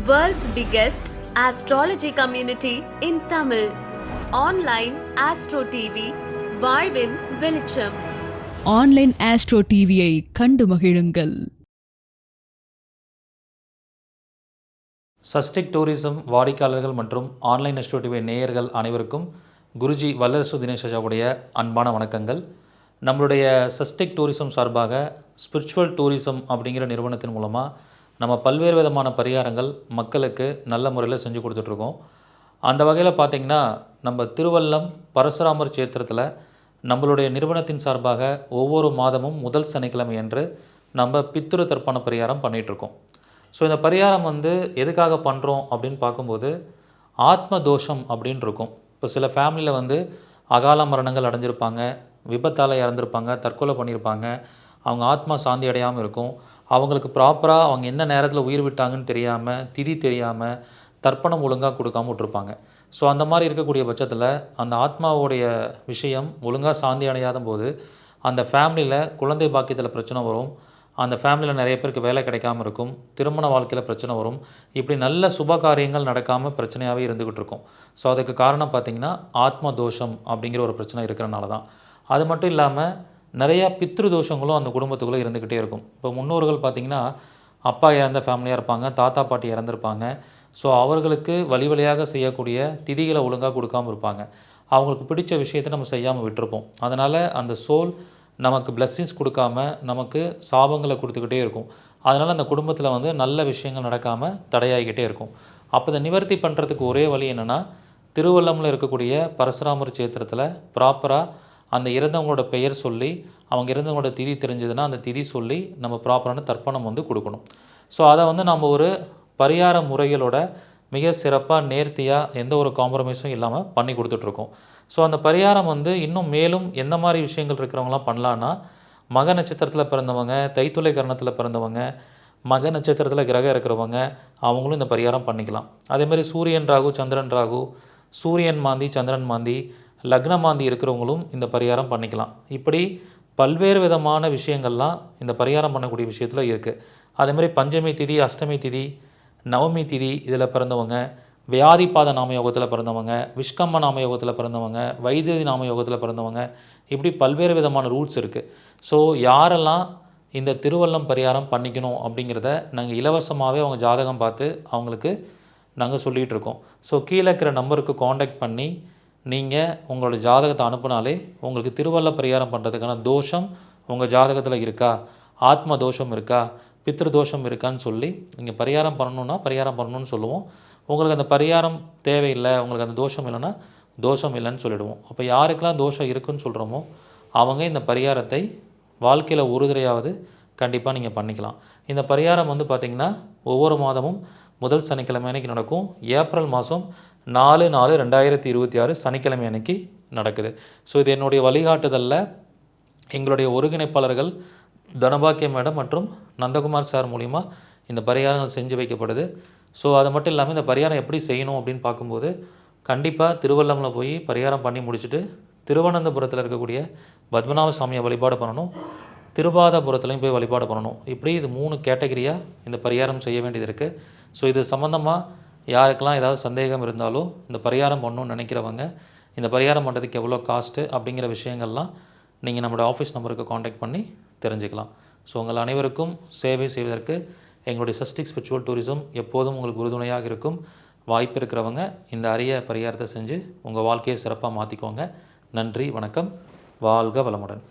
World's biggest astrology community in Tamil. Online Astro TV, வாழ்வின் வெளிச்சம். Online astro டிவியை கண்டு மகிழுங்கள். சஸ்டிக் டூரிசம் வாடிக்கையாளர்கள் மற்றும் ஆன்லைன் ஆஸ்ட்ரோ டிவி நேயர்கள் அனைவருக்கும் குருஜி வல்லரசு தினேஷ் ராஜாவுடைய அன்பான வணக்கங்கள். நம்மளுடைய சஸ்டிக் டூரிசம் சார்பாக ஸ்பிரிச்சுவல் டூரிசம் அப்படிங்கிற நிறுவனத்தின் மூலமாக நம்ம பல்வேறு விதமான பரிகாரங்கள் மக்களுக்கு நல்ல முறையில் செஞ்சு கொடுத்துட்ருக்கோம். அந்த வகையில் பார்த்திங்கன்னா நம்ம திருவல்லம் பரசுராமர் சேத்திரத்தில் நம்மளுடைய நிறுவனத்தின் சார்பாக ஒவ்வொரு மாதமும் முதல் சனிக்கிழமை அன்று நம்ம பித்ரு தர்ப்பண பரிகாரம் பண்ணிகிட்ருக்கோம். ஸோ இந்த பரிகாரம் எதுக்காக பண்ணுறோம் அப்படின்னு பார்க்கும்போது ஆத்ம தோஷம் அப்படின்னு இருக்கும். இப்போ சில ஃபேமிலியில் அகால மரணங்கள் அடைஞ்சிருப்பாங்க, விபத்தால் இறந்துருப்பாங்க, தற்கொலை பண்ணியிருப்பாங்க, அவங்க ஆத்மா சாந்தி அடையாமல் இருக்கும். அவங்களுக்கு ப்ராப்பராக அவங்க எந்த நேரத்தில் உயிர் விட்டாங்கன்னு தெரியாமல், திதி தெரியாமல், தர்ப்பணம் ஒழுங்காக கொடுக்காம விட்ருப்பாங்க. ஸோ அந்த மாதிரி இருக்கக்கூடிய பட்சத்தில் அந்த ஆத்மாவுடைய விஷயம் ஒழுங்காக சாந்தி அடையாத போது அந்த ஃபேமிலியில் குழந்தை பாக்கியத்தில் பிரச்சனை வரும், அந்த ஃபேமிலியில் நிறைய பேருக்கு வேலை கிடைக்காமல் இருக்கும், திருமண வாழ்க்கையில் பிரச்சனை வரும், இப்படி நல்ல சுப காரியங்கள் நடக்காமல் பிரச்சனையாகவே இருந்துக்கிட்டு இருக்கும். ஸோ அதுக்கு காரணம் பார்த்திங்கன்னா ஆத்ம தோஷம் அப்படிங்கிற ஒரு பிரச்சனை இருக்கிறனால தான். அது மட்டும் இல்லாமல் நிறையா பித்ரு தோஷங்களும் அந்த குடும்பத்துக்குள்ளே இருந்துக்கிட்டே இருக்கும். இப்போ முன்னோர்கள் பார்த்திங்கன்னா அப்பா இறந்த ஃபேமிலியாக இருப்பாங்க, தாத்தா பாட்டி இறந்துருப்பாங்க. ஸோ அவர்களுக்கு வழி வழியாக செய்யக்கூடிய திதிகளை ஒழுங்காக கொடுக்காமல் இருப்பாங்க. அவங்களுக்கு பிடிச்ச விஷயத்தை நம்ம செய்யாமல் விட்டுருப்போம். அதனால் அந்த சோல் நமக்கு பிளஸ்ஸிங்ஸ் கொடுக்காம நமக்கு சாபங்களை கொடுத்துக்கிட்டே இருக்கும். அதனால் அந்த குடும்பத்தில் நல்ல விஷயங்கள் நடக்காமல் தடையாகிக்கிட்டே இருக்கும். அப்போ இதை நிவர்த்தி பண்ணுறதுக்கு ஒரே வழி என்னென்னா, திருவள்ளமில் இருக்கக்கூடிய பரசுராமர் சேத்திரத்தில் ப்ராப்பராக அந்த இறந்தவங்களோட பெயர் சொல்லி, அவங்க இறந்தவங்களோட திதி தெரிஞ்சதுன்னா அந்த திதி சொல்லி நம்ம ப்ராப்பரான தர்ப்பணம் கொடுக்கணும். ஸோ அதை நம்ம ஒரு பரிகார முறைகளோட மிக சிறப்பாக நேர்த்தியாக எந்த ஒரு காம்ப்ரமைஸும் இல்லாமல் பண்ணி கொடுத்துட்ருக்கோம். ஸோ அந்த பரிகாரம் இன்னும் மேலும் எந்த மாதிரி விஷயங்கள் இருக்கிறவங்களாம் பண்ணலான்னா, மக நட்சத்திரத்தில் பிறந்தவங்க, தைத்துளை கரணத்தில் பிறந்தவங்க, மக நட்சத்திரத்தில் கிரகம் இருக்கிறவங்க அவங்களும் இந்த பரிகாரம் பண்ணிக்கலாம். அதேமாதிரி சூரியன் ராகு, சந்திரன் ராகு, சூரியன் மாந்தி, சந்திரன் மாந்தி, லக்ன மாந்தி இருக்கிறவங்களும் இந்த பரிகாரம் பண்ணிக்கலாம். இப்படி பல்வேறு விதமான விஷயங்கள்லாம் இந்த பரிகாரம் பண்ணக்கூடிய விஷயத்தில் இருக்குது. அதேமாதிரி பஞ்சமி திதி, அஷ்டமி திதி, நவமி திதி இதில் பிறந்தவங்க, வியாதிபாத நாமயோகத்தில் பிறந்தவங்க, விஷ்கம்ம நாமயோகத்தில் பிறந்தவங்க, வைத்தியதி நாமயோகத்தில் பிறந்தவங்க, இப்படி பல்வேறு விதமான ரூல்ஸ் இருக்குது. ஸோ யாரெல்லாம் இந்த திருவல்லம் பரிகாரம் பண்ணிக்கணும் அப்படிங்கிறத நாங்கள் இலவசமாகவே அவங்க ஜாதகம் பார்த்து அவங்களுக்கு நாங்கள் சொல்லிகிட்டு இருக்கோம். ஸோ கீழே இருக்கிற நம்பருக்கு காண்டாக்ட் பண்ணி நீங்கள் உங்களோட ஜாதகத்தை அனுப்புனாலே உங்களுக்கு திருவல்ல பரிகாரம் பண்ணுறதுக்கான தோஷம் உங்கள் ஜாதகத்தில் இருக்கா, ஆத்ம தோஷம் இருக்கா, பித்ரு தோஷம் இருக்கான்னு சொல்லி நீங்கள் பரிகாரம் பண்ணணுன்னா பரிகாரம் பண்ணணுன்னு சொல்லுவோம். உங்களுக்கு அந்த பரிகாரம் தேவையில்லை, உங்களுக்கு அந்த தோஷம் இல்லைன்னா தோஷம் இல்லைன்னு சொல்லிவிடுவோம். அப்போ யாருக்கெல்லாம் தோஷம் இருக்குதுன்னு சொல்கிறோமோ அவங்க இந்த பரிகாரத்தை வாழ்க்கையில் ஒரு தடவையாவது கண்டிப்பாக நீங்கள் பண்ணிக்கலாம். இந்த பரிகாரம் பார்த்திங்கன்னா ஒவ்வொரு மாதமும் முதல் சனிக்கிழமை அன்றைக்கி நடக்கும். ஏப்ரல் மாதம் 4/4/2026 சனிக்கிழமை அன்னைக்கு நடக்குது. ஸோ இது என்னுடைய வழிகாட்டுதலில் எங்களுடைய ஒருங்கிணைப்பாளர்கள் தனபாக்கிய மேடம் மற்றும் நந்தகுமார் சார் மூலிமா இந்த பரிகாரங்கள் செஞ்சு வைக்கப்படுது. ஸோ அது மட்டும் இல்லாமல் இந்த பரிகாரம் எப்படி செய்யணும் அப்படின்னு பார்க்கும்போது கண்டிப்பாக திருவள்ளமில் போய் பரிகாரம் பண்ணி முடிச்சுட்டு திருவனந்தபுரத்தில் இருக்கக்கூடிய பத்மநாப சாமியை வழிபாடு பண்ணணும், திருபாதபுரத்துலையும் போய் வழிபாடு பண்ணணும். இப்படி இது 3 கேட்டகரியாக இந்த பரிகாரம் செய்ய வேண்டியது இருக்குது. ஸோ இது சம்மந்தமாக யாருக்கெல்லாம் ஏதாவது சந்தேகம் இருந்தாலும் இந்த பரிகாரம் பண்ணணும்னு நினைக்கிறவங்க இந்த பரிகாரம் பண்ணுறதுக்கு எவ்வளோ காஸ்ட்டு அப்படிங்கிற விஷயங்கள்லாம் நீங்கள் நம்மளோட ஆஃபீஸ் நம்பருக்கு காண்டாக்ட் பண்ணி தெரிஞ்சுக்கலாம். ஸோ உங்கள் அனைவருக்கும் சேவை செய்வதற்கு எங்களுடைய சஸ்டிக் ஸ்பிரிச்சுவல் டூரிசம் எப்போதும் உங்களுக்கு உறுதுணையாக இருக்கும். வாய்ப்பு இருக்கிறவங்க இந்த அரிய பரிகாரத்தை செஞ்சு உங்கள் வாழ்க்கையை சிறப்பாக மாற்றிக்கோங்க. நன்றி, வணக்கம், வாழ்க வளமுடன்.